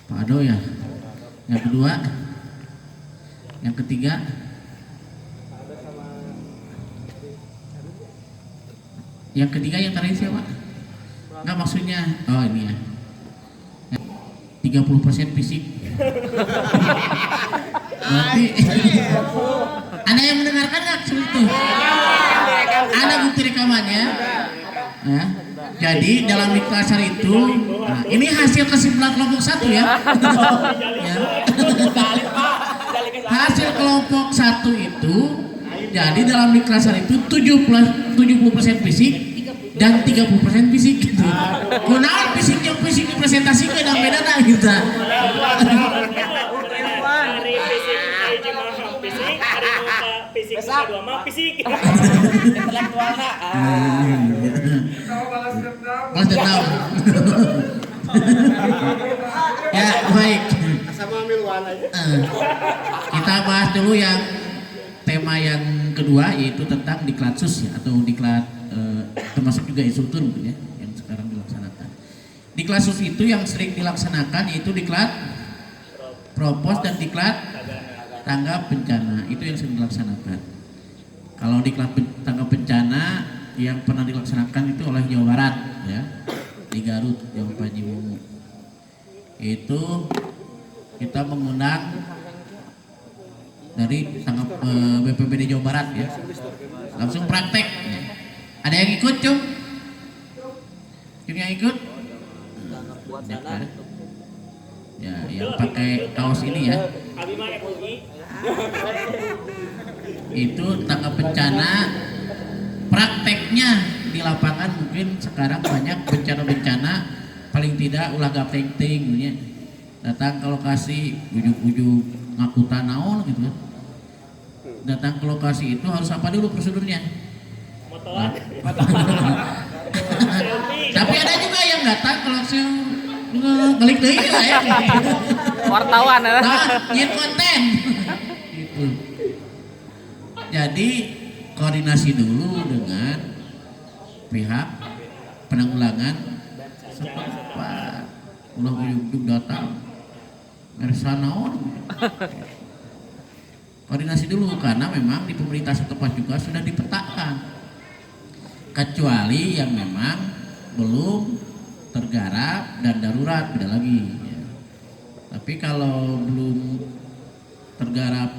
Pak Ado ya. Yang kedua, yang ketiga, yang ketiga yang terakhir siapa? Enggak maksudnya, oh ini ya. 30% fisik. Berarti Anda yang mendengarkan nggak seperti itu? Ada bukti rekamannya. Ya. Jadi dalam Niklasar itu, nah, ini hasil kesimpulan kelompok 1 ya. Ya. Hasil kelompok 1 itu, jadi dalam Niklasar itu 70% fisik dan 30% fisik gitu. Kunaon fisiknya fisik dipresentasikan dan beda nah gitu. Fisik. Intelektualna. Balas dendam. Ya baik. Sama ambil warna aja. Kita bahas dulu yang tema yang kedua, yaitu tentang diklatsus ya, atau diklat termasuk juga instruktur mungkin ya yang sekarang dilaksanakan. Diklatsus itu yang sering dilaksanakan yaitu diklat propos dan diklat tanggap bencana, itu yang sering dilaksanakan. Kalau diklat tanggap bencana yang pernah dilaksanakan itu oleh Jawa Barat ya, di Garut, Jawa Panji Mumu. Itu kita mengundang dari tanggap BPBD Jawa Barat ya, langsung praktek. Ada yang ikut cum? Cum yang ikut? Ya, yang pakai kaos ini ya. Itu tanggap bencana, prakteknya di lapangan mungkin sekarang banyak bencana-bencana, paling tidak ulah gapting-ting ya. Datang ke lokasi ujuk-ujuk ngaku tanaon gitu kan. Datang ke lokasi itu harus apa dulu prosedurnya? Motoan. Tapi ada juga yang datang ke lokasi balik deui ya. Wartawan ya. Nah, nyin konten. Gitu. Jadi koordinasi dulu dengan pihak penanggulangan setempat. Ulah ujug datang mersanaon. Koordinasi dulu karena memang di pemerintah setempat juga sudah dipetakan. Kecuali yang memang belum tergarap dan darurat beda lagi. Ya. Tapi kalau belum tergarap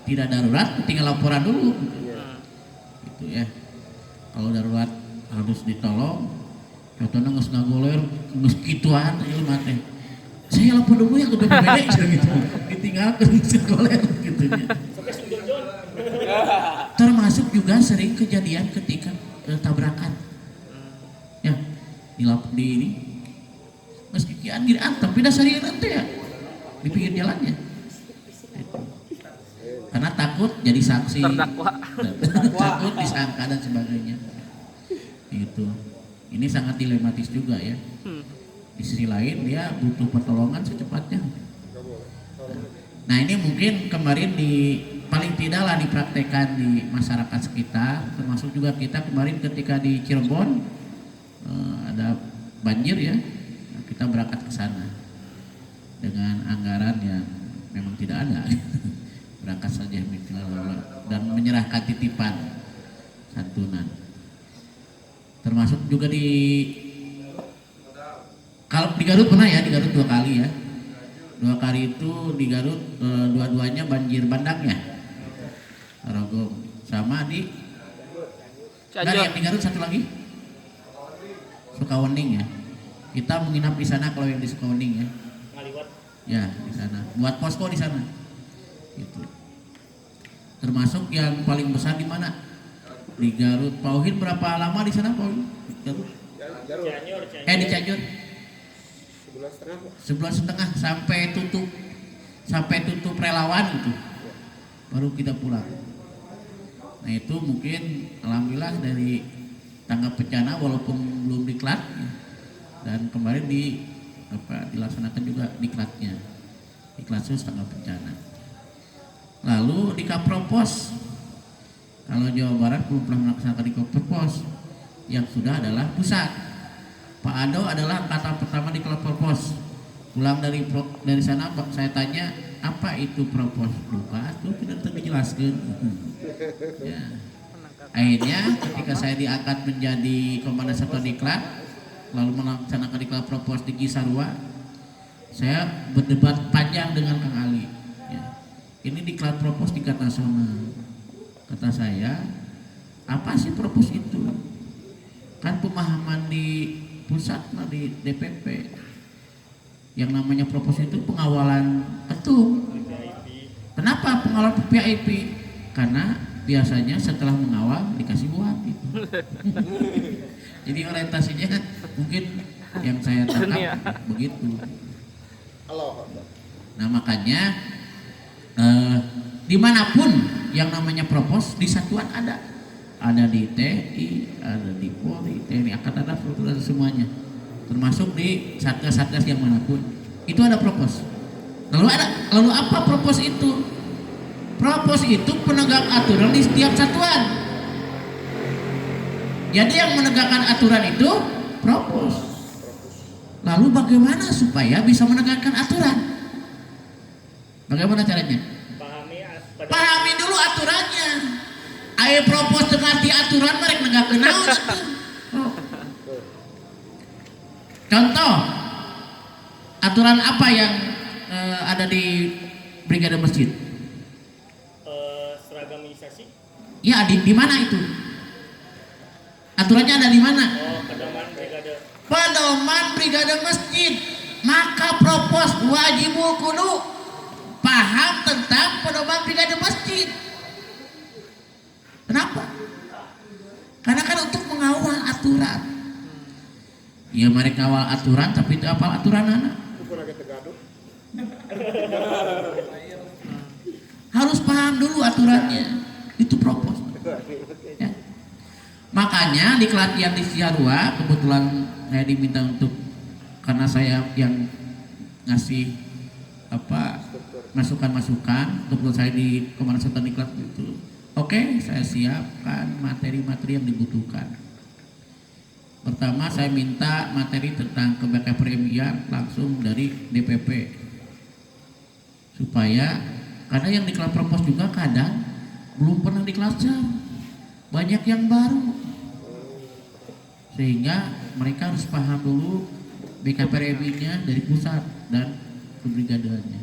tidak darurat, tinggal laporan dulu. Gitu ya. Kalau darurat harus ditolong, contohnya nggak ngagoler, nggak kituan, ya mati. Saya lapor dulu ya ke BPBD gitu. Ditinggalkan ngagoler gitu ya. Termasuk juga sering kejadian ketika tabrakan. Ya, di ini meski kian giraan tapi dasarnya nanti ya di pinggir jalannya. Karena takut jadi saksi, takut disangka dan sebagainya. Itu, ini sangat dilematis juga ya. Di sisi lain dia butuh pertolongan secepatnya. Nah ini mungkin kemarin paling tidaklah dipraktekkan di masyarakat sekitar, termasuk juga kita kemarin ketika di Cirebon ada banjir ya, kita berangkat ke sana dengan anggaran yang memang tidak ada. Berangkat saja dan menyerahkan titipan santunan. Termasuk juga kalau di Garut pernah ya, di Garut 2 kali ya. 2 kali itu di Garut dua-duanya banjir bandang ya. Rogong sama di yang di Garut satu lagi Sukawening ya. Kita menginap di sana kalau yang di Sukawening ya. Ya di sana. Buat posko di sana. Gitu. Termasuk yang paling besar di mana? Di Garut. Pauhin berapa lama di sana Pauhin? Garut. Di Cianjur. 11,5 sampai tutup relawan gitu. Baru kita pulang. Nah itu mungkin alhamdulillah dari tanggap bencana walaupun belum diklat ya. Dan kemarin dilaksanakan juga diklatnya. Diklatsus tanggap bencana. Lalu di Kapropos, kalau Jawa Barat belum pernah melaksanakan di Kapropos, yang sudah adalah pusat. Pak Ado adalah angkatan pertama di Kapropos Pulang dari sana saya tanya apa itu propos, lupa tuh tidak dijelaskan. Ya. Akhirnya ketika saya diangkat menjadi komandan satuan diklat, lalu melaksanakan diklat propos di Cisarua, saya berdebat panjang dengan Kang Ali. Ya. Ini diklat propos tingkat nasional. Kata saya, apa sih propos itu? Kan pemahaman di pusat, di DPP, yang namanya propos itu pengawalan ketum. Kenapa pengawalan VIP? Karena biasanya setelah mengawal dikasih buat gitu. Jadi orientasinya mungkin yang saya tangkap begitu. Nah makanya dimanapun yang namanya propos di satuan ada di TNI, ada di Polri, TNI Angkatan Darat, ada semuanya, termasuk di satgas-satgas yang manapun itu ada propos. Lalu apa propos itu? Propos itu penegak aturan di setiap satuan. Jadi yang menegakkan aturan itu propos. Lalu bagaimana supaya bisa menegakkan aturan? Bagaimana caranya? Pahami dulu aturannya. Ayo propos tengati aturan mereka negakkeun naon atuh. Contoh aturan apa yang ada di Brigade Masjid? Seragamisasi? Ya di mana itu? Aturannya ada di mana? Oh, pedoman brigade. Pedoman Brigade Masjid. Maka propos wajibul kudu paham tentang pedoman Brigade Masjid. Kenapa? Karena kan untuk mengawal aturan. Ya mereka awal aturan tapi itu apa aturan anak? Harus paham dulu aturannya. Itu propos. Ya. Makanya di kelatihan di Cisarua kebetulan saya diminta untuk, karena saya yang ngasih masukan-masukan, kebetulan saya di Komandan Satuan Diklat itu. Oke, saya siapkan materi-materi yang dibutuhkan. Pertama saya minta materi tentang keberkepremian langsung dari DPP, supaya karena yang diklat propos juga kadang belum pernah diklatjar, banyak yang baru, sehingga mereka harus paham dulu BKPRMI-nya dari pusat dan kebrigadanya.